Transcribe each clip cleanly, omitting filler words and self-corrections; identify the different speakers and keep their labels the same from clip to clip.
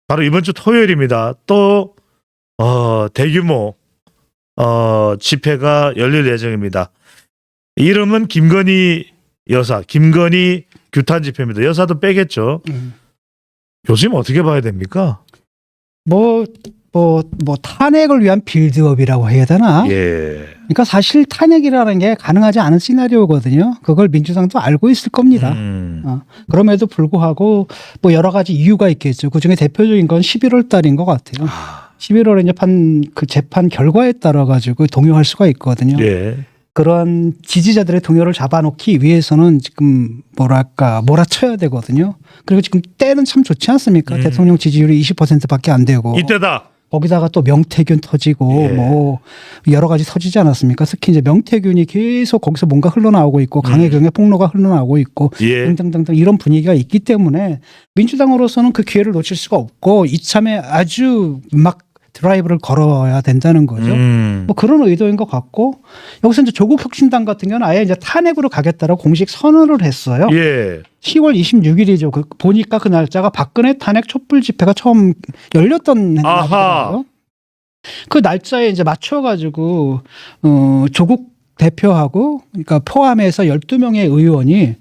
Speaker 1: 바로 이번 주 토요일입니다. 또 대규모 집회가 열릴 예정입니다. 이름은 김건희 여사, 김건희 규탄 집회입니다. 여사도 빼겠죠. 요즘 어떻게 봐야 됩니까?
Speaker 2: 뭐 탄핵을 위한 빌드업이라고 해야 되나?
Speaker 1: 예.
Speaker 2: 그러니까 사실 탄핵이라는 게 가능하지 않은 시나리오거든요. 그걸 민주당도 알고 있을 겁니다. 그럼에도 불구하고 뭐 여러 가지 이유가 있겠죠. 그중에 대표적인 건 11월 달인 것 같아요. 11월에 이제 그 재판 결과에 따라 가지고 동요할 수가 있거든요.
Speaker 1: 예.
Speaker 2: 그런 지지자들의 동요를 잡아놓기 위해서는 지금 뭐랄까 몰아쳐야 되거든요. 그리고 지금 때는 참 좋지 않습니까? 대통령 지지율이 20%밖에 안 되고
Speaker 1: 이때다.
Speaker 2: 거기다가 또 명태균 터지고
Speaker 1: 예.
Speaker 2: 뭐 여러 가지 터지지 않았습니까? 특히 이제 명태균이 계속 거기서 뭔가 흘러나오고 있고 강혜경의 폭로가 흘러나오고 있고
Speaker 1: 예.
Speaker 2: 등등등등 이런 분위기가 있기 때문에 민주당으로서는 그 기회를 놓칠 수가 없고 이참에 아주 막 드라이브를 걸어야 된다는 거죠. 뭐 그런 의도인 것 같고 여기서 이제 조국혁신당 같은 경우는 아예 이제 탄핵으로 가겠다라고 공식 선언을 했어요.
Speaker 1: 예.
Speaker 2: 10월 26일이죠. 보니까 그 날짜가 박근혜 탄핵 촛불 집회가 처음 열렸던 날이더라고요. 그 날짜에 이제 맞춰가지고 조국 대표하고 그러니까 포함해서 12명의 의원이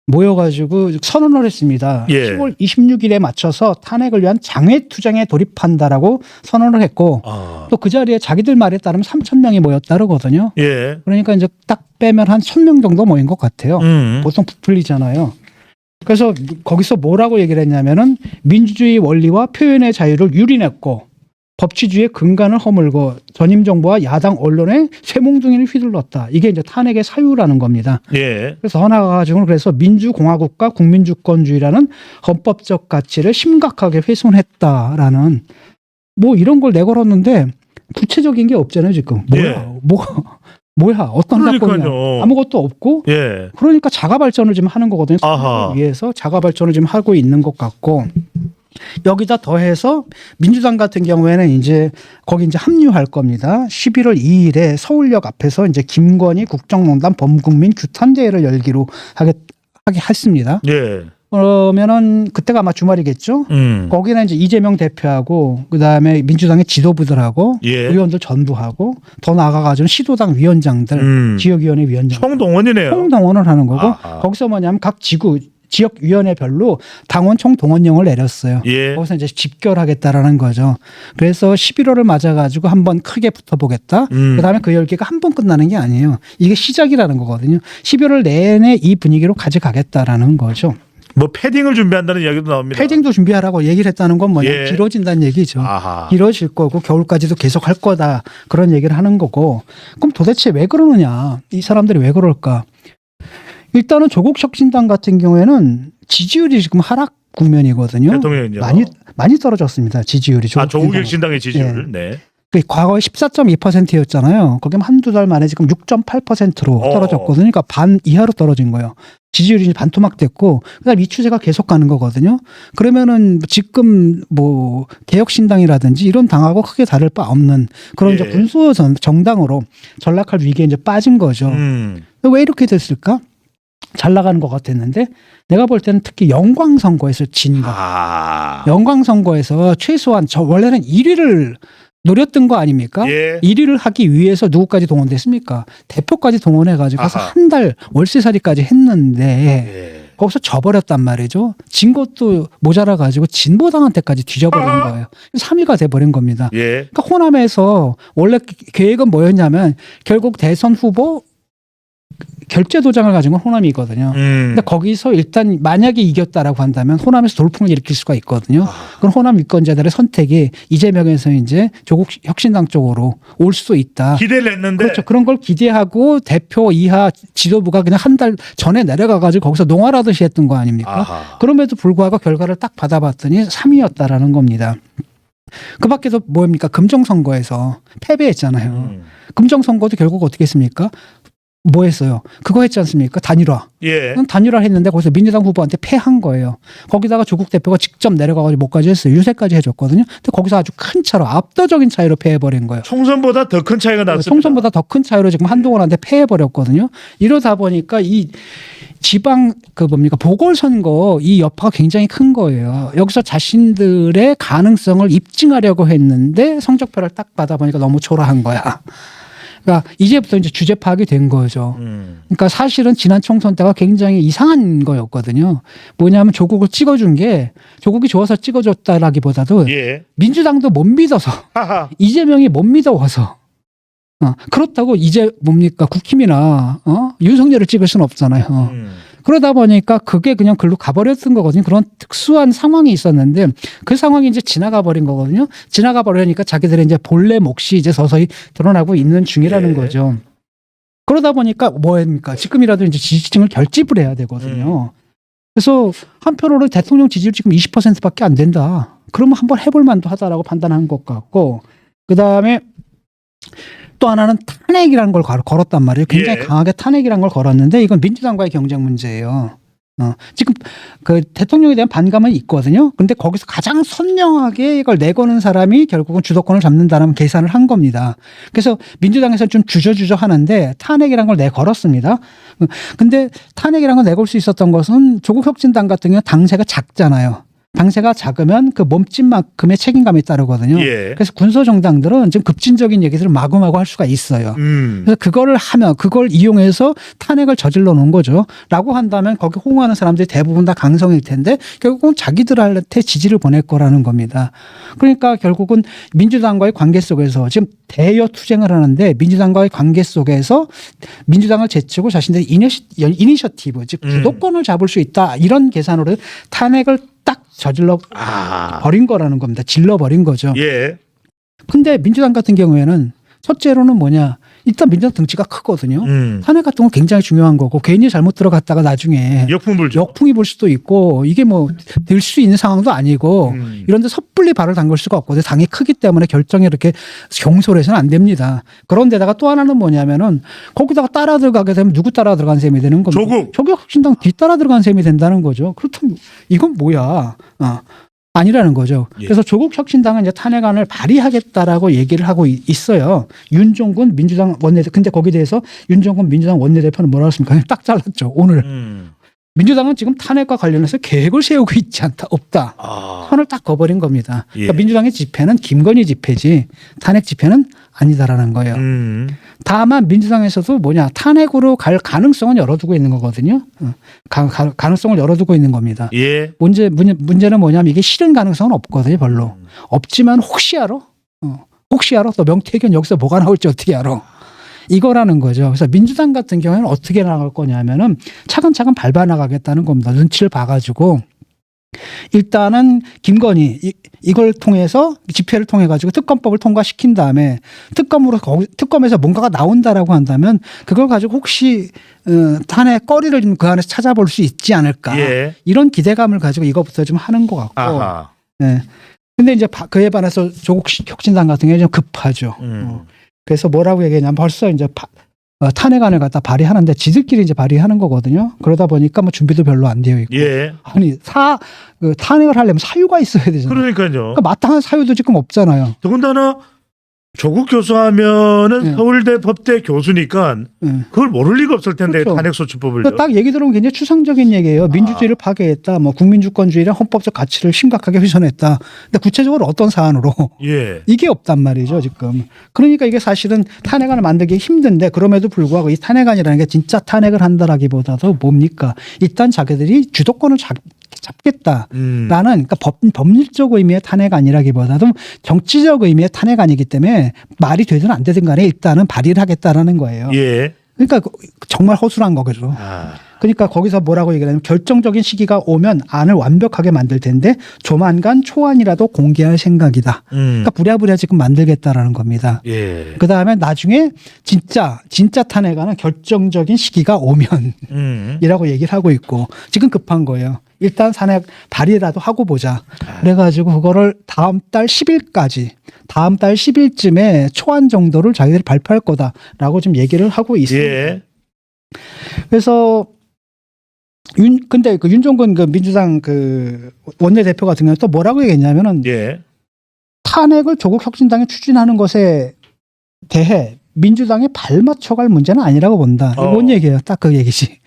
Speaker 2: 모여가지고 선언을 했습니다.
Speaker 1: 예.
Speaker 2: 10월 26일에 맞춰서 탄핵을 위한 장외투쟁에 돌입한다라고 선언을 했고 또 그 자리에 자기들 말에 따르면 3,000명이 모였다 그러거든요.
Speaker 1: 예.
Speaker 2: 그러니까 이제 딱 빼면 한 1,000명 정도 모인 것 같아요. 보통 부풀리잖아요. 그래서 거기서 뭐라고 얘기를 했냐면은 민주주의 원리와 표현의 자유를 유린했고 법치주의의 근간을 허물고 전임 정부와 야당 언론의 쇠몽둥이를 휘둘렀다. 이게 이제 탄핵의 사유라는 겁니다.
Speaker 1: 예.
Speaker 2: 그래서 나가가지고 그래서 민주공화국과 국민주권주의라는 헌법적 가치를 심각하게 훼손했다라는 뭐 이런 걸 내걸었는데 구체적인 게 없잖아요 지금. 뭐야?
Speaker 1: 예.
Speaker 2: 뭐야? 어떤 사건이야? 아무것도 없고.
Speaker 1: 예.
Speaker 2: 그러니까 자가 발전을 지금 하는 거거든요.
Speaker 1: 아하.
Speaker 2: 위해서 자가 발전을 지금 하고 있는 것 같고. 여기다 더해서 민주당 같은 경우에는 이제 거기 이제 합류할 겁니다. 11월 2일에 서울역 앞에서 이제 김건희 국정농단 범국민 규탄대회를 열기로 하게 했습니다.
Speaker 1: 예.
Speaker 2: 그러면은 그때가 아마 주말이겠죠. 거기는 이제 이재명 대표하고 그다음에 민주당의 지도부들하고
Speaker 1: 예.
Speaker 2: 의원들 전부하고 더 나아가가지고 시도당 위원장들, 지역위원회 위원장
Speaker 1: 총동원이네요.
Speaker 2: 총동원을 하는 거고
Speaker 1: 아하.
Speaker 2: 거기서 뭐냐면 각 지역위원회별로 당원 총동원령을 내렸어요.
Speaker 1: 예.
Speaker 2: 거기서 이제 집결하겠다라는 거죠. 그래서 11월을 맞아가지고 한번 크게 붙어보겠다. 그다음에 그 열기가 한 번 끝나는 게 아니에요. 이게 시작이라는 거거든요. 11월 내내 이 분위기로 가져가겠다라는 거죠.
Speaker 1: 뭐 패딩을 준비한다는 이야기도 나옵니다.
Speaker 2: 패딩도 준비하라고 얘기를 했다는 건 뭐냐.
Speaker 1: 예.
Speaker 2: 길어진다는 얘기죠.
Speaker 1: 아하.
Speaker 2: 길어질 거고 겨울까지도 계속 할 거다. 그런 얘기를 하는 거고. 그럼 도대체 왜 그러느냐. 이 사람들이 왜 그럴까. 일단은 조국혁신당 같은 경우에는 지지율이 지금 하락 국면이거든요.
Speaker 1: 대통령이요.
Speaker 2: 많이 떨어졌습니다. 지지율이.
Speaker 1: 조국혁신당의 지지율. 네.
Speaker 2: 과거에 14.2%였잖아요. 거기면 한두 달 만에 지금 6.8%로 떨어졌거든요. 그러니까 반 이하로 떨어진 거예요. 지지율이 이제 반토막 됐고, 그다음 이 추세가 계속 가는 거거든요. 그러면은 지금 뭐 개혁신당이라든지 이런 당하고 크게 다를 바 없는 그런 이제 군수 정당으로 전락할 위기에 이제 빠진 거죠. 왜 이렇게 됐을까? 잘 나가는 것 같았는데 내가 볼 때는 특히 영광선거에서 진 거. 영광선거에서 최소한 원래는 1위를 노렸던 거 아닙니까?
Speaker 1: 예.
Speaker 2: 1위를 하기 위해서 누구까지 동원됐습니까? 대표까지 동원해가지고 가서 한 달 월세살이까지 했는데 거기서 져버렸단 말이죠. 진 것도 모자라가지고 진보당한테까지 뒤져버린 거예요. 3위가 돼버린 겁니다.
Speaker 1: 예.
Speaker 2: 그러니까 호남에서 원래 계획은 뭐였냐면 결국 대선 후보 결제 도장을 가진 건 호남이거든요. 근데 거기서 일단 만약에 이겼다라고 한다면 호남에서 돌풍을 일으킬 수가 있거든요. 그럼 호남 유권자들의 선택이 이재명에서 이제 조국 혁신당 쪽으로 올 수도 있다.
Speaker 1: 기대를 했는데.
Speaker 2: 그렇죠. 그런 걸 기대하고 대표 이하 지도부가 그냥 한 달 전에 내려가가지고 거기서 농활하듯이 했던 거 아닙니까?
Speaker 1: 아하.
Speaker 2: 그럼에도 불구하고 결과를 딱 받아봤더니 3위였다라는 겁니다. 그 밖에도 뭡니까? 금정선거에서 패배했잖아요. 금정선거도 결국 어떻게 했습니까? 뭐 했어요? 그거 했지 않습니까? 단일화.
Speaker 1: 예.
Speaker 2: 단일화 했는데 거기서 민주당 후보한테 패한 거예요. 거기다가 조국 대표가 직접 내려가가지고 뭐까지 했어요. 유세까지 해줬거든요. 근데 거기서 아주 큰 차로 압도적인 차이로 패해버린 거예요.
Speaker 1: 총선보다 더 큰 차이가 났습니다.
Speaker 2: 총선보다 더 큰 차이로 지금 한동훈한테 패해버렸거든요. 이러다 보니까 지방 그 뭡니까 보궐선거 이 여파가 굉장히 큰 거예요. 여기서 자신들의 가능성을 입증하려고 했는데 성적표를 딱 받아보니까 너무 초라한 거야. 그러니까 이제부터 이제 주제 파악이 된 거죠. 그러니까 사실은 지난 총선 때가 굉장히 이상한 거였거든요. 뭐냐면 조국을 찍어준 게 조국이 좋아서 찍어줬다라기보다도
Speaker 1: 예.
Speaker 2: 민주당도 못 믿어서 이재명이 못 믿어와서 그렇다고 이제 뭡니까 국힘이나 윤석열을 찍을 수는 없잖아요. 그러다 보니까 그게 그냥 글로 가버렸던 거거든요. 그런 특수한 상황이 있었는데 그 상황이 이제 지나가 버린 거거든요. 지나가 버리니까 자기들의 이제 본래 몫이 이제 서서히 드러나고 있는 중이라는
Speaker 1: 예.
Speaker 2: 거죠. 그러다 보니까 뭐입니까? 지금이라도 이제 지지층을 결집을 해야 되거든요. 그래서 한편으로 대통령 지지율 지금 20%밖에 안 된다. 그러면 한번 해볼 만도 하다라고 판단한 것 같고, 그 다음에 또 하나는 탄핵이라는 걸 걸었단 말이에요. 굉장히
Speaker 1: 예.
Speaker 2: 강하게 탄핵이라는 걸 걸었는데 이건 민주당과의 경쟁 문제예요. 지금 그 대통령에 대한 반감은 있거든요. 근데 거기서 가장 선명하게 이걸 내거는 사람이 결국은 주도권을 잡는다는 계산을 한 겁니다. 그래서 민주당에서 좀 주저주저 하는데 탄핵이라는 걸 내걸었습니다. 근데 탄핵이라는 걸 내걸 수 있었던 것은 조국 혁신당 같은 경우는 당세가 작잖아요. 당세가 작으면 그 몸집만큼의 책임감이 따르거든요.
Speaker 1: 예.
Speaker 2: 그래서 군소 정당들은 좀 급진적인 얘기들을 마구마구 할 수가 있어요. 그래서 그거를 하면 그걸 이용해서 탄핵을 저질러 놓은 거죠. 라고 한다면 거기 호응하는 사람들이 대부분 다 강성일 텐데 결국은 자기들한테 지지를 보낼 거라는 겁니다. 그러니까 결국은 민주당과의 관계 속에서 지금 대여 투쟁을 하는데 민주당과의 관계 속에서 민주당을 제치고 자신들의 이니셔티브 즉 주도권을 잡을 수 있다 이런 계산으로 탄핵을 딱 저질러 버린 거라는 겁니다. 질러 버린 거죠.
Speaker 1: 예.
Speaker 2: 근데 민주당 같은 경우에는 첫째로는 뭐냐. 일단 민주당 등치가 크거든요. 탄핵 같은 건 굉장히 중요한 거고 괜히 잘못 들어갔다가 나중에
Speaker 1: 역풍 불죠.
Speaker 2: 역풍이 불 수도 있고 이게 뭐 될 수 있는 상황도 아니고 이런데 섣불리 발을 담글 수가 없거든요. 당이 크기 때문에 결정이 이렇게 경솔해서는 안 됩니다. 그런데다가 또 하나는 뭐냐면은 거기다가 따라 들어가게 되면 누구 따라 들어간 셈이 되는 겁니다. 조국 혁신당 뒤따라 들어간 셈이 된다는 거죠. 그렇다면 이건 뭐야. 아니라는 거죠.
Speaker 1: 예.
Speaker 2: 그래서 조국 혁신당은 이제 탄핵안을 발의하겠다라고 얘기를 하고 있어요. 윤종군 민주당 원내대표. 근데 거기에 대해서 윤종군 민주당 원내대표는 뭐라고 했습니까? 그냥 딱 잘랐죠. 오늘. 민주당은 지금 탄핵과 관련해서 계획을 세우고 있지 않다. 없다. 선을 딱 그어버린 겁니다. 그러니까
Speaker 1: 예.
Speaker 2: 민주당의 집회는 김건희 집회지 탄핵 집회는 아니다라는 거예요. 다만 민주당에서도 뭐냐 탄핵으로 갈 가능성은 열어두고 있는 거거든요. 가능성을 열어두고 있는 겁니다.
Speaker 1: 예.
Speaker 2: 문제는 뭐냐면 이게 실현 가능성은 없거든요. 별로. 없지만 혹시 알아? 혹시 알아? 또 명태균 여기서 뭐가 나올지 어떻게 알아? 이거라는 거죠. 그래서 민주당 같은 경우에는 어떻게 나갈 거냐면은 차근차근 밟아 나가겠다는 겁니다. 눈치를 봐가지고 일단은 김건희 이걸 통해서 집회를 통해 가지고 특검법을 통과시킨 다음에 특검에서 뭔가가 나온다라고 한다면 그걸 가지고 혹시 탄핵 거리를 좀 그 안에서 찾아볼 수 있지 않을까
Speaker 1: 예.
Speaker 2: 이런 기대감을 가지고 이것부터 좀 하는 것 같고.
Speaker 1: 아하.
Speaker 2: 네. 근데 이제 그에 반해서 조국 혁신당 같은 경우는 좀 급하죠. 그래서 뭐라고 얘기했냐면 벌써 이제 탄핵안을 갖다 발의하는데 지들끼리 이제 발의하는 거거든요. 그러다 보니까 뭐 준비도 별로 안 되어 있고.
Speaker 1: 예.
Speaker 2: 아니 탄핵을 하려면 사유가 있어야 되잖아요.
Speaker 1: 그러니까요.
Speaker 2: 그러니까 마땅한 사유도 지금 없잖아요.
Speaker 1: 더군다나 조국 교수하면은
Speaker 2: 네.
Speaker 1: 서울대 법대 교수니까
Speaker 2: 네.
Speaker 1: 그걸 모를 리가 없을 텐데
Speaker 2: 그렇죠.
Speaker 1: 탄핵소추법을.
Speaker 2: 그러니까 딱 얘기 들어보면 굉장히 추상적인 얘기예요. 민주주의를 파괴했다. 뭐 국민주권주의랑 헌법적 가치를 심각하게 훼손했다. 근데 구체적으로 어떤 사안으로
Speaker 1: 예.
Speaker 2: 이게 없단 말이죠 지금. 그러니까 이게 사실은 탄핵안을 만들기 힘든데 그럼에도 불구하고 이 탄핵안이라는 게 진짜 탄핵을 한다라기보다도 뭡니까? 일단 자기들이 주도권을 잡겠다라는 그러니까 법률적 의미의 탄핵안이라기보다도 정치적 의미의 탄핵안이기 때문에 말이 되든 안 되든 간에 일단은 발의를 하겠다라는 거예요.
Speaker 1: 예.
Speaker 2: 그러니까 정말 허술한 거죠. 그러니까 거기서 뭐라고 얘기하냐면 결정적인 시기가 오면 안을 완벽하게 만들 텐데 조만간 초안이라도 공개할 생각이다. 그러니까 부랴부랴 지금 만들겠다라는 겁니다.
Speaker 1: 예.
Speaker 2: 그 다음에 나중에 진짜 탄핵안은 결정적인 시기가 오면 이라고 얘기를 하고 있고 지금 급한 거예요. 일단 탄핵 발의라도 하고 보자. 그래가지고 그거를 다음 달 10일쯤에 초안 정도를 자기들이 발표할 거다라고 좀 얘기를 하고 있습니다.
Speaker 1: 예.
Speaker 2: 그래서 근데 그 윤종근 그 민주당 그 원내대표 같은 경우는 또 뭐라고 얘기했냐면은
Speaker 1: 예.
Speaker 2: 탄핵을 조국 혁신당이 추진하는 것에 대해 민주당이 발맞춰갈 문제는 아니라고 본다. 이거 뭔 얘기예요? 딱 그 얘기지.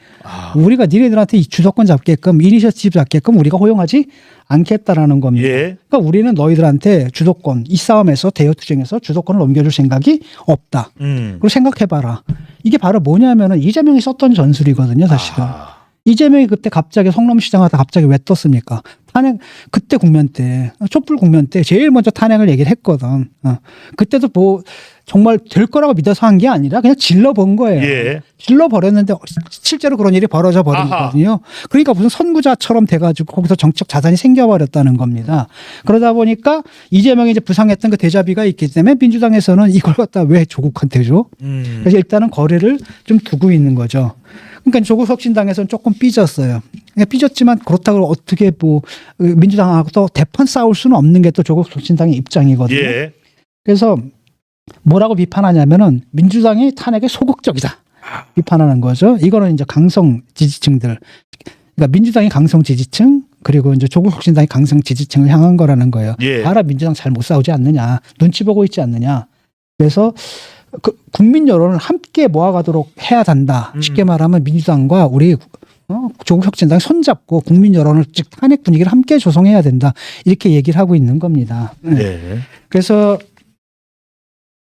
Speaker 2: 우리가 니네들한테 이 주도권 잡게끔 이니셔티브 잡게끔 우리가 허용하지 않겠다라는 겁니다.
Speaker 1: 예.
Speaker 2: 그러니까 우리는 너희들한테 주도권 이 싸움에서 대여투쟁에서 주도권을 넘겨줄 생각이 없다. 그리고 생각해봐라. 이게 바로 뭐냐면은 이재명이 썼던 전술이거든요, 사실은. 이재명이 그때 갑자기 성남시장 하다 갑자기 왜 떴습니까? 탄핵, 그때 국면 때, 촛불 국면 때 제일 먼저 탄핵을 얘기를 했거든. 그때도 뭐 정말 될 거라고 믿어서 한 게 아니라 그냥 질러본 거예요.
Speaker 1: 예.
Speaker 2: 질러버렸는데 실제로 그런 일이 벌어져 버린
Speaker 1: 아하.
Speaker 2: 거거든요. 그러니까 무슨 선구자처럼 돼가지고 거기서 정치적 자산이 생겨버렸다는 겁니다. 그러다 보니까 이재명이 이제 부상했던 그 대자비가 있기 때문에 민주당에서는 이걸 갖다 왜 조국한테 줘? 그래서 일단은 거래를 좀 두고 있는 거죠. 그러니까 조국 혁신당에서는 조금 삐졌어요. 그러니까 삐졌지만 그렇다고 어떻게 뭐 민주당하고 또 대판 싸울 수는 없는 게 또 조국 혁신당의 입장이거든요.
Speaker 1: 예.
Speaker 2: 그래서 뭐라고 비판하냐면은 민주당이 탄핵에 소극적이다. 비판하는 거죠. 이거는 이제 강성 지지층들. 그러니까 민주당이 강성 지지층 그리고 이제 조국 혁신당이 강성 지지층을 향한 거라는 거예요.
Speaker 1: 예.
Speaker 2: 알아 민주당 잘 못 싸우지 않느냐. 눈치 보고 있지 않느냐. 그래서 그 국민 여론을 함께 모아가도록 해야 된다. 쉽게 말하면 민주당과 우리 조국 혁신당이 손잡고 국민 여론을 즉 탄핵 분위기를 함께 조성해야 된다. 이렇게 얘기를 하고 있는 겁니다.
Speaker 1: 예.
Speaker 2: 그래서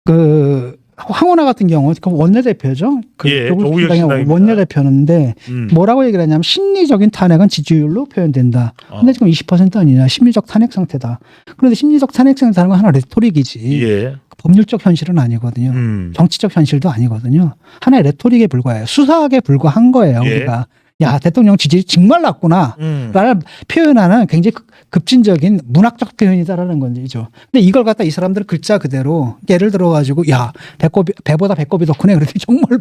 Speaker 2: 그 황운하 같은 경우 그 원내대표죠. 그
Speaker 1: 예,
Speaker 2: 조국
Speaker 1: 조국
Speaker 2: 혁신당의
Speaker 1: 혁신당입니다.
Speaker 2: 원내대표인데 뭐라고 얘기를 하냐면 심리적인 탄핵은 지지율로 표현된다. 근데 지금 20% 아니냐. 심리적 탄핵 상태다. 그런데 심리적 탄핵 상태라는 건 하나 레토릭이지.
Speaker 1: 예.
Speaker 2: 법률적 현실은 아니거든요. 정치적 현실도 아니거든요. 하나의 레토릭에 불과해요. 수사학에 불과한 거예요.
Speaker 1: 예.
Speaker 2: 우리가. 야 대통령 지지율이 정말 낮구나 라는 표현하는 굉장히 급진적인 문학적 표현이다라는 건지죠. 근데 이걸 갖다 이 사람들은 글자 그대로 예를 들어가지고 야 배보다 배꼽이 더 크네 그랬더니 정말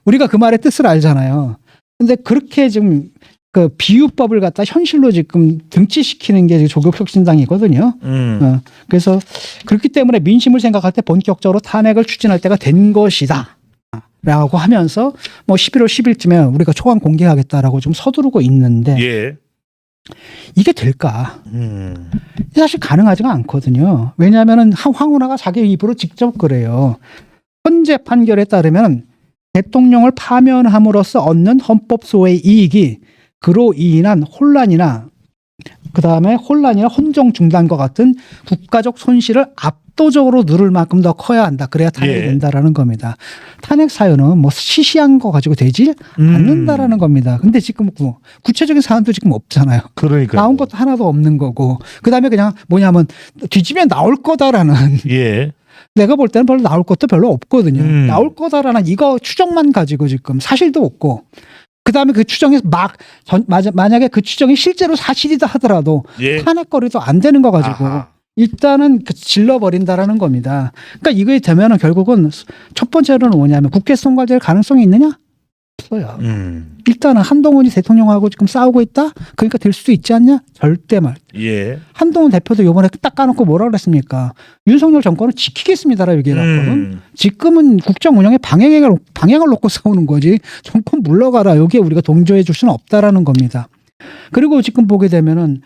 Speaker 2: 우리가 그 말의 뜻을 알잖아요. 근데 그렇게 지금 그 비유법을 갖다 현실로 지금 등치시키는 게 조국혁신당이거든요. 그래서 그렇기 때문에 민심을 생각할 때 본격적으로 탄핵을 추진할 때가 된 것이다. 라고 하면서 뭐 11월 10일쯤에 우리가 초안 공개하겠다라고 좀 서두르고 있는데
Speaker 1: 예.
Speaker 2: 이게 될까? 사실 가능하지가 않거든요. 왜냐하면 황운하가 자기 입으로 직접 그래요. 헌재 판결에 따르면 대통령을 파면함으로써 얻는 헌법 소의 이익이 그로 인한 혼란이나 그다음에 혼란이나 혼종 중단과 같은 국가적 손실을 압도적으로 누를 만큼 더 커야 한다. 그래야 탄핵이
Speaker 1: 예.
Speaker 2: 된다라는 겁니다. 탄핵 사유는 뭐 시시한 거 가지고 되지 않는다라는 겁니다. 근데 지금 구체적인 사안도 지금 없잖아요.
Speaker 1: 그러니까
Speaker 2: 나온 것도 하나도 없는 거고. 그다음에 그냥 뭐냐면 뒤집으면 나올 거다라는
Speaker 1: 예.
Speaker 2: 내가 볼 때는 별로 나올 것도 별로 없거든요.
Speaker 1: 음.
Speaker 2: 나올 거다라는 이거 추정만 가지고 지금 사실도 없고 그다음에 그 추정에서 만약에 그 추정이 실제로 사실이다 하더라도
Speaker 1: 예.
Speaker 2: 탄핵거리도 안 되는 거 가지고
Speaker 1: 아하.
Speaker 2: 일단은 질러버린다라는 겁니다. 그러니까 이거에 되면은 결국은 첫 번째로는 뭐냐면 국회 선거될 가능성이 있느냐? 없어요. 일단은 한동훈이 대통령하고 지금 싸우고 있다? 그러니까 될 수도 있지 않냐? 절대 말.
Speaker 1: 예.
Speaker 2: 한동훈 대표도 이번에 딱 까놓고 뭐라 그랬습니까? 윤석열 정권을 지키겠습니다라고 얘기해놨거든. 지금은 국정 운영에 방향을 놓고 싸우는 거지. 정권 물러가라. 여기에 우리가 동조해 줄 수는 없다라는 겁니다. 그리고 지금 보게 되면은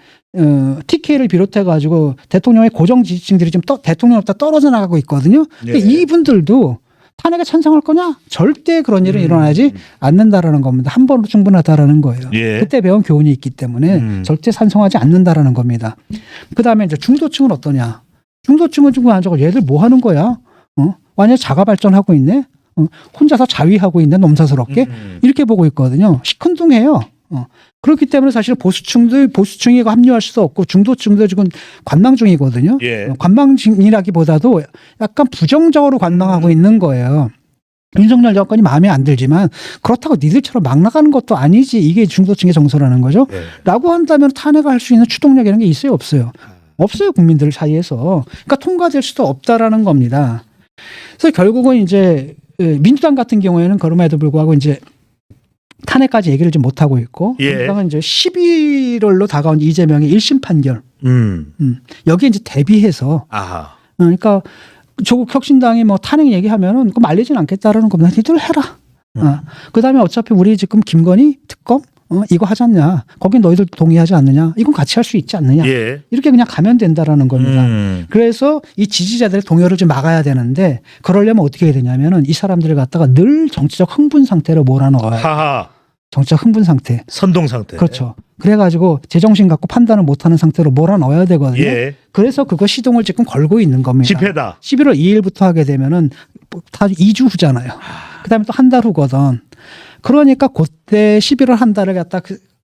Speaker 2: TK를 비롯해 가지고 대통령의 고정 지지층들이 좀 대통령으로부터 떨어져 나가고 있거든요. 근데
Speaker 1: 예.
Speaker 2: 이분들도 탄핵에 찬성할 거냐? 절대 그런 일은 일어나지 않는다라는 겁니다. 한 번으로 충분하다라는 거예요.
Speaker 1: 예.
Speaker 2: 그때 배운 교훈이 있기 때문에 절대 찬성하지 않는다라는 겁니다. 그다음에 이제 중도층은 어떠냐? 중도층은 지금 앉아서 얘들 뭐 하는 거야? 완전 자가 발전하고 있네. 혼자서 자위하고 있는 놈사스럽게 이렇게 보고 있거든요. 시큰둥해요. 그렇기 때문에 사실 보수층이 합류할 수도 없고 중도층도 지금 관망 중이거든요.
Speaker 1: 예.
Speaker 2: 관망 중이라기보다도 약간 부정적으로 관망하고 있는 거예요. 윤석열 정권이 마음에 안 들지만 그렇다고 니들처럼 막 나가는 것도 아니지. 이게 중도층의 정서라는 거죠.
Speaker 1: 예.
Speaker 2: 라고 한다면 탄핵을 할 수 있는 추동력이라는 게 있어요, 없어요? 없어요, 국민들 사이에서. 그러니까 통과될 수도 없다라는 겁니다. 그래서 결국은 이제 민주당 같은 경우에는 그럼에도 불구하고 이제 탄핵까지 얘기를 좀 못 하고 있고,
Speaker 1: 예.
Speaker 2: 민주당은 이제 11월로 다가온 이재명의 1심 판결, 여기에 이제 대비해서,
Speaker 1: 아하.
Speaker 2: 그러니까 조국 혁신당이 뭐 탄핵 얘기하면은 그 말리진 않겠다라는 겁니다. 니들 해라. 그 다음에 어차피 우리 지금 김건희 특검, 이거 하잖냐. 거긴 너희들도 동의하지 않느냐. 이건 같이 할 수 있지 않느냐.
Speaker 1: 예.
Speaker 2: 이렇게 그냥 가면 된다라는 겁니다. 그래서 이 지지자들의 동요를 좀 막아야 되는데 그러려면 어떻게 해야 되냐면은 이 사람들을 갖다가 늘 정치적 흥분 상태로 몰아넣어요.
Speaker 1: 하하.
Speaker 2: 정치적 흥분 상태.
Speaker 1: 선동 상태.
Speaker 2: 그렇죠. 그래가지고 제정신 갖고 판단을 못하는 상태로 몰아넣어야 되거든요.
Speaker 1: 예.
Speaker 2: 그래서 그거 시동을 지금 걸고 있는 겁니다.
Speaker 1: 집회다.
Speaker 2: 11월 2일부터 하게 되면은 다 2주 후잖아요. 그다음에 또 한 달 후거든. 그러니까 그때 11월 한 달을 갖다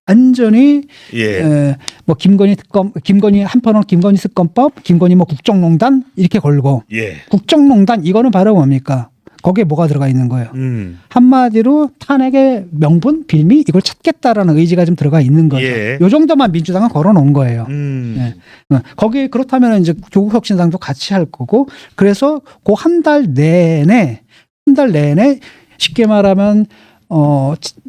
Speaker 2: 완전히
Speaker 1: 예.
Speaker 2: 뭐 김건희 특검, 김건희 한편으로 김건희 특검법, 김건희 뭐 국정농단 이렇게 걸고
Speaker 1: 예.
Speaker 2: 국정농단 이거는 바로 뭡니까? 거기에 뭐가 들어가 있는 거예요. 한마디로 탄핵의 명분, 빌미 이걸 찾겠다라는 의지가 좀 들어가 있는 거죠.
Speaker 1: 예.
Speaker 2: 요 정도만 민주당은 걸어놓은 거예요. 예. 거기에 그렇다면 이제 조국혁신당도 같이 할 거고 그래서 그 한 달 내내 쉽게 말하면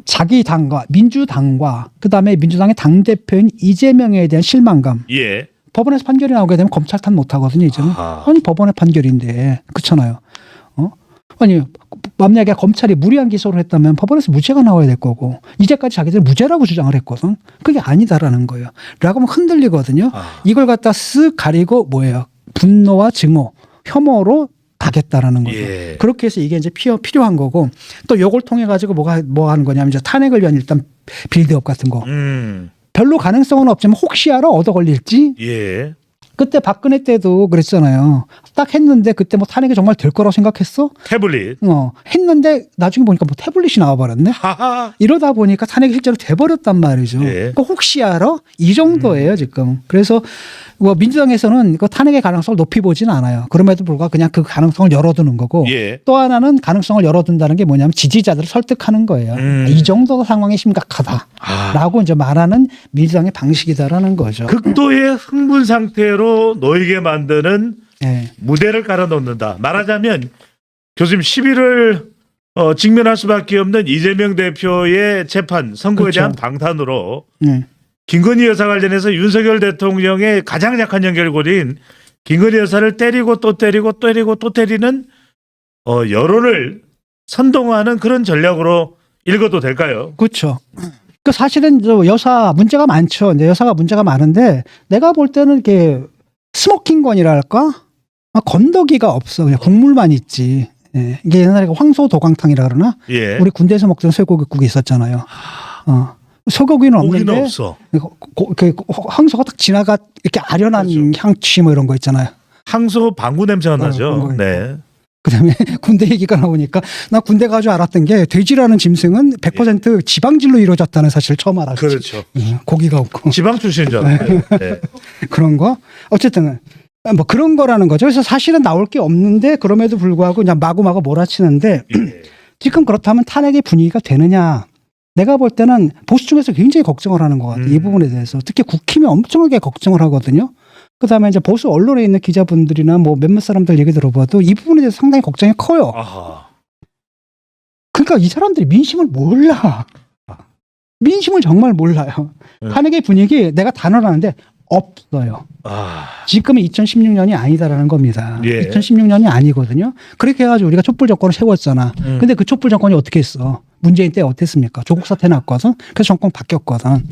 Speaker 2: 자기 당과 민주당과 그다음에 민주당의 당 대표인 이재명에 대한 실망감.
Speaker 1: 예.
Speaker 2: 법원에서 판결이 나오게 되면 검찰 탓 못 하거든요, 이제는.
Speaker 1: 아하.
Speaker 2: 아니 법원의 판결인데 그렇잖아요. 아니 만약에 검찰이 무리한 기소를 했다면 법원에서 무죄가 나와야 될 거고 이제까지 자기들 무죄라고 주장을 했거든. 그게 아니다라는 거예요. 라고 하면 흔들리거든요. 이걸 갖다 쓱 가리고 뭐예요? 분노와 증오, 혐오로 가겠다라는 거죠.
Speaker 1: 예.
Speaker 2: 그렇게 해서 이게 이제 필요한 거고 또 요걸 통해 가지고 뭐 하는 거냐면 이제 탄핵을 위한 일단 빌드업 같은 거. 별로 가능성은 없지만 혹시 알아 얻어 걸릴지.
Speaker 1: 예.
Speaker 2: 그때 박근혜 때도 그랬잖아요. 딱 했는데 그때 뭐 탄핵이 정말 될 거라고 생각했어?
Speaker 1: 태블릿.
Speaker 2: 했는데 나중에 보니까 뭐 태블릿이 나와버렸네.
Speaker 1: 하하.
Speaker 2: 이러다 보니까 탄핵이 실제로 돼버렸단 말이죠.
Speaker 1: 예.
Speaker 2: 그러니까 혹시 알아? 이 정도예요 지금. 그래서 뭐 민주당에서는 그 탄핵의 가능성을 높이 보지는 않아요. 그럼에도 불구하고 그냥 그 가능성을 열어두는 거고
Speaker 1: 예.
Speaker 2: 또 하나는 가능성을 열어둔다는 게 뭐냐면 지지자들을 설득하는 거예요. 이 정도 상황이 심각하다라고 이제 말하는 민주당의 방식이다라는 거죠.
Speaker 1: 극도의 흥분 상태로 놓이게 만드는
Speaker 2: 예.
Speaker 1: 무대를 깔아놓는다. 말하자면 교수님 11월 직면할 수밖에 없는 이재명 대표의 재판 선고에
Speaker 2: 그렇죠.
Speaker 1: 대한 방탄으로
Speaker 2: 예.
Speaker 1: 김건희 여사 관련해서 윤석열 대통령의 가장 약한 연결고리인 김건희 여사를 때리고 또 때리고 때리고 또 때리는 여론을 선동하는 그런 전략으로 읽어도 될까요?
Speaker 2: 그렇죠. 그 사실은 저 여사 문제가 많죠. 이제 여사가 문제가 많은데 내가 볼 때는 이렇게 스모킹건이랄까 건더기가 없어. 그냥 국물만 있지. 예. 이게 옛날에 황소도강탕이라 그러나
Speaker 1: 예.
Speaker 2: 우리 군대에서 먹던 쇠고기국이 있었잖아요. 소고기는
Speaker 1: 고기는
Speaker 2: 없는데
Speaker 1: 없어.
Speaker 2: 그 황소가 딱 지나가 이렇게 아련한
Speaker 1: 그렇죠.
Speaker 2: 향취 뭐 이런 거 있잖아요.
Speaker 1: 항소 방구 냄새가 나죠.
Speaker 2: 그런 거
Speaker 1: 네.
Speaker 2: 그다음에 군대 얘기가 나오니까 나 군대 가서 알았던 게 돼지라는 짐승은 100% 지방질로 이루어졌다는 사실을 처음 알았지.
Speaker 1: 그렇죠.
Speaker 2: 고기가 없고
Speaker 1: 지방 출신인 줄 알았어요. 네.
Speaker 2: 그런 거 어쨌든 뭐 그런 거라는 거죠. 그래서 사실은 나올 게 없는데 그럼에도 불구하고 그냥 마구마구 몰아치는데
Speaker 1: 예.
Speaker 2: 지금 그렇다면 탄핵의 분위기가 되느냐? 내가 볼 때는 보수 중에서 굉장히 걱정을 하는 것 같아요. 이 부분에 대해서 특히 국힘이 엄청나게 걱정을 하거든요. 그다음에 이제 보수 언론에 있는 기자분들이나 뭐 몇몇 사람들 얘기 들어봐도 이 부분에 대해서 상당히 걱정이 커요.
Speaker 1: 아하.
Speaker 2: 그러니까 이 사람들이 민심을 몰라. 민심을 정말 몰라요.
Speaker 1: 네.
Speaker 2: 탄핵의 분위기 내가 단언하는데 없어요. 지금은 2016년이 아니다라는 겁니다.
Speaker 1: 예.
Speaker 2: 2016년이 아니거든요. 그렇게 해가지고 우리가 촛불 정권을 세웠잖아. 근데 그 촛불 정권이 어떻게 했어? 문재인 때 어땠습니까? 조국 사태 났거든. 그래서 정권 바뀌었거든.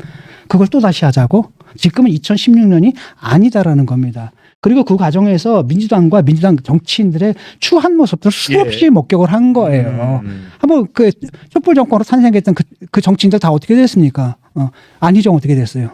Speaker 2: 그걸 또 다시 하자고? 지금은 2016년이 아니다라는 겁니다. 그리고 그 과정에서 민주당과 민주당 정치인들의 추한 모습들 수없이
Speaker 1: 예.
Speaker 2: 목격을 한 거예요. 한번 그 촛불 정권으로 탄생했던 그 정치인들 다 어떻게 됐습니까? 안희정 어떻게 됐어요?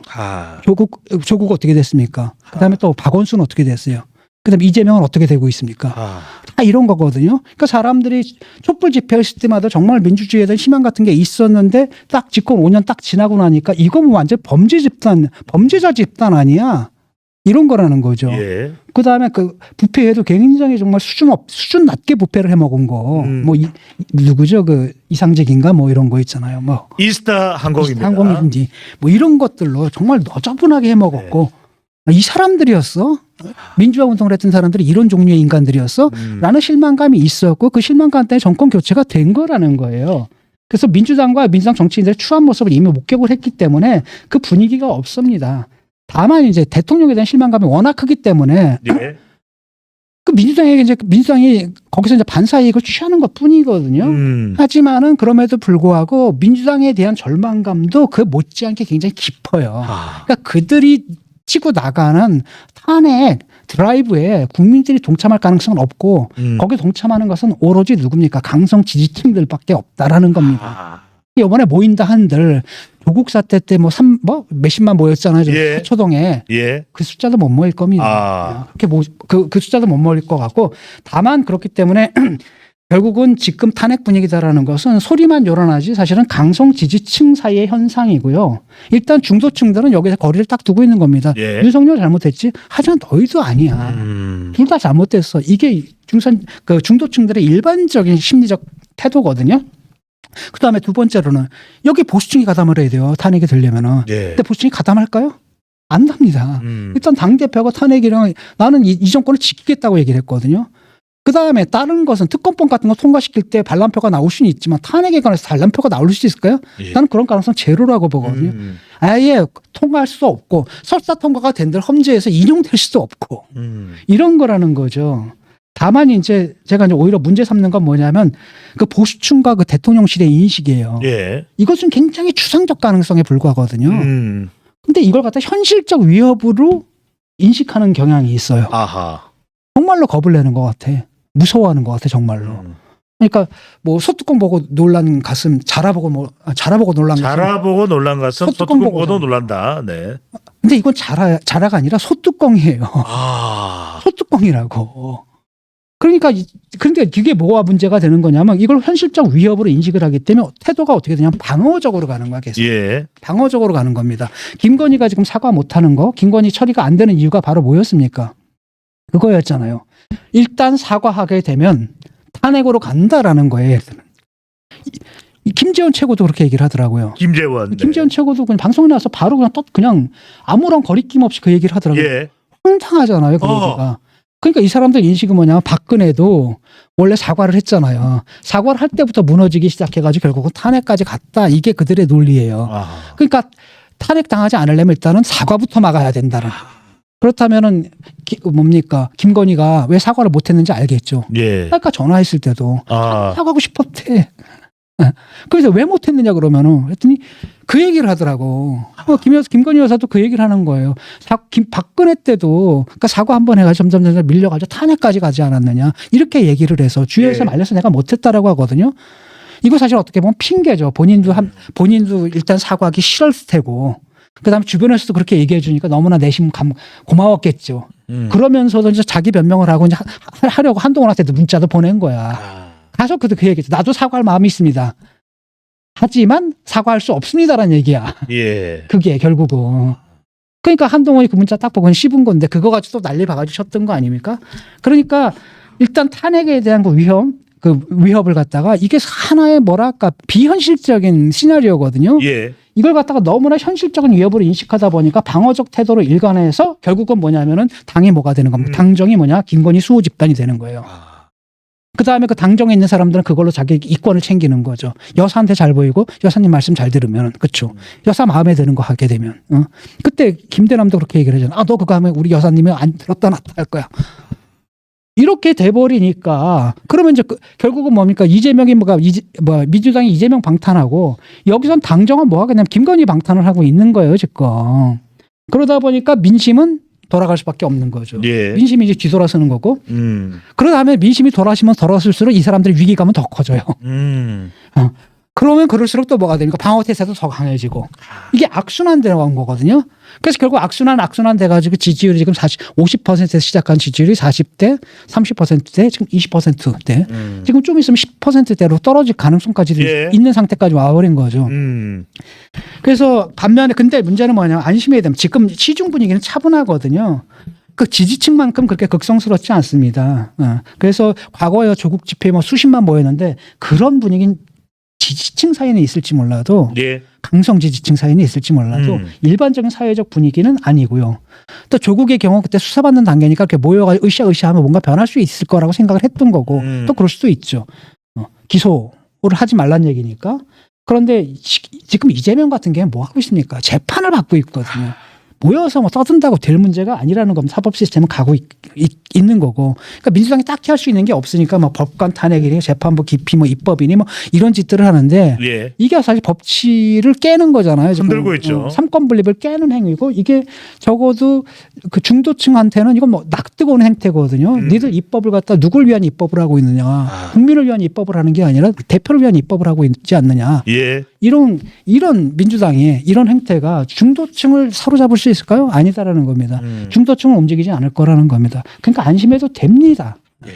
Speaker 2: 조국 어떻게 됐습니까? 그다음에 또 박원순 어떻게 됐어요? 그다음에 이재명은 어떻게 되고 있습니까? 다 이런 거거든요. 그러니까 사람들이 촛불 집회했을 때마다 정말 민주주의에 대한 희망 같은 게 있었는데 딱 집권 5년 딱 지나고 나니까 이거 뭐 완전 범죄자 집단 아니야? 이런 거라는 거죠.
Speaker 1: 예.
Speaker 2: 그다음에 그 부패에도 굉장히 정말 수준 낮게 부패를 해먹은 거. 뭐 누구죠? 그 이상직인가 뭐 이런 거 있잖아요. 뭐
Speaker 1: 이스타 항공입니다.
Speaker 2: 항공인지 뭐 이런 것들로 정말 너저분하게 해먹었고 이 사람들이었어? 민주화 운동을 했던 사람들이 이런 종류의 인간들이었어? 라는 실망감이 있었고 그 실망감 때문에 정권 교체가 된 거라는 거예요. 그래서 민주당과 민주당 정치인들의 추한 모습을 이미 목격을 했기 때문에 그 분위기가 없습니다. 다만 이제 대통령에 대한 실망감이 워낙 크기 때문에
Speaker 1: 예.
Speaker 2: 그 민주당이 거기서 이제 반사 이익을 취하는 것 뿐이거든요. 하지만은 그럼에도 불구하고 민주당에 대한 절망감도 그 못지않게 굉장히 깊어요. 그러니까 그들이 치고 나가는 탄핵 드라이브에 국민들이 동참할 가능성은 없고 거기에 동참하는 것은 오로지 누굽니까? 강성 지지층들밖에 없다라는 겁니다. 이번에 모인다 한들 조국 사태 때 몇십만 모였잖아요.
Speaker 1: 예.
Speaker 2: 초동에
Speaker 1: 예.
Speaker 2: 그 숫자도 못 모일 겁니다. 그 숫자도 못 모일 것 같고 다만 그렇기 때문에 결국은 지금 탄핵 분위기다라는 것은 소리만 요란하지 사실은 강성 지지층 사이의 현상이고요. 일단 중도층들은 여기서 거리를 딱 두고 있는 겁니다.
Speaker 1: 예.
Speaker 2: 윤석열 잘못했지? 하지만 너희도 아니야. 둘 다 잘못됐어. 이게 중도층들의 일반적인 심리적 태도거든요. 그다음에 두 번째로는 여기 보수층이 가담을 해야 돼요. 탄핵이 되려면은.
Speaker 1: 예.
Speaker 2: 근데 보수층이 가담할까요? 안 답니다. 일단 당대표가 탄핵이랑 나는 이 정권을 지키겠다고 얘기를 했거든요. 그다음에 다른 것은 특검법 같은 거 통과시킬 때 반란표가 나올 수는 있지만 탄핵에 관해서 반란표가 나올 수 있을까요?
Speaker 1: 예.
Speaker 2: 나는 그런 가능성 제로라고 보거든요. 아예 통과할 수 없고 설사 통과가 된들 험지에서 인용될 수도 없고 이런 거라는 거죠. 다만 이제 제가 이제 오히려 문제 삼는 건 뭐냐면 그 보수층과 그 대통령실의 인식이에요.
Speaker 1: 예.
Speaker 2: 이것은 굉장히 추상적 가능성에 불과하거든요. 근데 이걸 갖다 현실적 위협으로 인식하는 경향이 있어요.
Speaker 1: 아하.
Speaker 2: 정말로 겁을 내는 것 같아. 무서워하는 것 같아 정말로. 그러니까 뭐 소뚜껑 보고 놀란 가슴 자라보고 놀란 가슴.
Speaker 1: 자라보고 놀란 가슴
Speaker 2: 소뚜껑
Speaker 1: 소뚜껑 보고도
Speaker 2: 보고서.
Speaker 1: 놀란다. 네.
Speaker 2: 근데 이건 자라가 아니라 소뚜껑이에요.
Speaker 1: 아.
Speaker 2: 소뚜껑이라고. 그러니까 그런데 이게 뭐가 문제가 되는 거냐면 이걸 현실적 위협으로 인식을 하기 때문에 태도가 어떻게 되냐면 방어적으로 가는 거야 계속.
Speaker 1: 예.
Speaker 2: 방어적으로 가는 겁니다. 김건희가 지금 사과 못하는 거, 김건희 처리가 안 되는 이유가 바로 뭐였습니까? 그거였잖아요. 일단 사과하게 되면 탄핵으로 간다라는 거예요. 김재원 최고도 그렇게 얘기를 하더라고요.
Speaker 1: 김재원. 네.
Speaker 2: 김재원 최고도 그냥 방송에 나와서 바로 그냥 아무런 거리낌 없이 그 얘기를 하더라고요.
Speaker 1: 예.
Speaker 2: 황당하잖아요. 그 얘기가. 그러니까 이 사람들 인식은 뭐냐면 박근혜도 원래 사과를 했잖아요. 사과를 할 때부터 무너지기 시작해가지고 결국은 탄핵까지 갔다. 이게 그들의 논리예요.
Speaker 1: 아.
Speaker 2: 그러니까 탄핵 당하지 않으려면 일단은 사과부터 막아야 된다는. 그렇다면은 뭡니까 김건희가 왜 사과를 못했는지 알겠죠.
Speaker 1: 예.
Speaker 2: 아까 전화했을 때도
Speaker 1: 아.
Speaker 2: 사과하고 싶었대. 그래서 왜 못했느냐 그러면은 했더니 그 얘기를 하더라고. 김건희 여사도 그 얘기를 하는 거예요. 박근혜 때도 그러니까 사과 한번 해가지고 점점 밀려가지고 탄핵까지 가지 않았느냐 이렇게 얘기를 해서 주위에서
Speaker 1: 예.
Speaker 2: 말려서 내가 못했다라고 하거든요. 이거 사실 어떻게 보면 핑계죠. 본인도 일단 사과하기 싫었을 테고. 그다음에 주변에서도 그렇게 얘기해 주니까 너무나 내심 고마웠겠죠. 그러면서도 이제 자기 변명을 하고 이제 하려고 한동훈한테도 문자도 보낸 거야. 가서 그도 그 얘기했죠. 나도 사과할 마음이 있습니다. 하지만 사과할 수 없습니다라는 얘기야.
Speaker 1: 예.
Speaker 2: 그게 결국은. 그러니까 한동훈이 그 문자 딱 보고 씹은 건데 그거 가지고 또 난리 봐가지고 쳤던 거 아닙니까? 그러니까 일단 탄핵에 대한 그 위협을 갖다가 이게 하나의 뭐랄까 비현실적인 시나리오거든요.
Speaker 1: 예.
Speaker 2: 이걸 갖다가 너무나 현실적인 위협으로 인식하다 보니까 방어적 태도로 일관해서 결국은 뭐냐면은 당이 뭐가 되는 겁니다. 당정이 뭐냐? 김건희 수호 집단이 되는 거예요. 그 다음에 그 당정에 있는 사람들은 그걸로 자기 이권을 챙기는 거죠. 여사한테 잘 보이고 여사님 말씀 잘 들으면 그렇죠. 여사 마음에 드는 거 하게 되면 그때 김대남도 그렇게 얘기를 하잖아. 너 그거 하면 우리 여사님이 안 들었다 놨다 할 거야. 이렇게 돼버리니까 그러면 이제 결국은 뭡니까 이재명이 민주당이 이재명 방탄하고 여기선 당정은 뭐 하겠냐면 김건희 방탄을 하고 있는 거예요 지금. 그러다 보니까 민심은 돌아갈 수밖에 없는 거죠.
Speaker 1: 예.
Speaker 2: 민심이 이제 뒤돌아서는 거고. 그러다 다음에 민심이 돌아서면 돌아설수록 이 사람들의 위기감은 더 커져요. 그러면 그럴수록 또 뭐가 되니까 방어 태세도 더 강해지고 이게 악순환 되는 거거든요. 그래서 결국 악순환 돼가지고 지지율이 지금 50%에서 시작한 지지율이 40대, 30%대, 지금 20%대, 지금 좀 있으면 10%대로 떨어질 가능성까지
Speaker 1: 예.
Speaker 2: 있는 상태까지 와버린 거죠. 그래서 반면에 근데 문제는 뭐냐면 안심해야 되면 지금 시중 분위기는 차분하거든요. 그 지지층만큼 그렇게 극성스럽지 않습니다. 그래서 과거에 조국 집회에 수십만 모였는데 그런 분위기는 지지층 사이에는 있을지 몰라도
Speaker 1: 예.
Speaker 2: 강성 지지층 사이에는 있을지 몰라도 일반적인 사회적 분위기는 아니고요. 또 조국의 경우 그때 수사받는 단계니까 이렇게 모여가 으쌰으쌰하면 뭔가 변할 수 있을 거라고 생각을 했던 거고 또 그럴 수도 있죠. 기소를 하지 말란 얘기니까. 그런데 지금 이재명 같은 경우는 뭐 하고 있습니까? 재판을 받고 있거든요. 모여서 뭐 떠든다고 될 문제가 아니라는 겁니다. 사법 시스템은 가고 있는 거고. 그러니까 민주당이 딱히 할 수 있는 게 없으니까 뭐 법관 탄핵이니 재판부 기피 뭐 입법이니 뭐 이런 짓들을 하는데
Speaker 1: 예.
Speaker 2: 이게 사실 법치를 깨는 거잖아요. 지금.
Speaker 1: 흔들고 있죠.
Speaker 2: 삼권 분립을 깨는 행위고 이게 적어도 그 중도층한테는 이건 뭐 납득 오는 행태거든요. 니들 입법을 갖다 누굴 위한 입법을 하고 있느냐. 국민을 위한 입법을 하는 게 아니라 대표를 위한 입법을 하고 있지 않느냐.
Speaker 1: 예.
Speaker 2: 이런 민주당의 이런 행태가 중도층을 사로잡을 수 있을까요? 아니다라는 겁니다. 중도층은 움직이지 않을 거라는 겁니다. 그러니까 안심해도 됩니다.
Speaker 1: 예.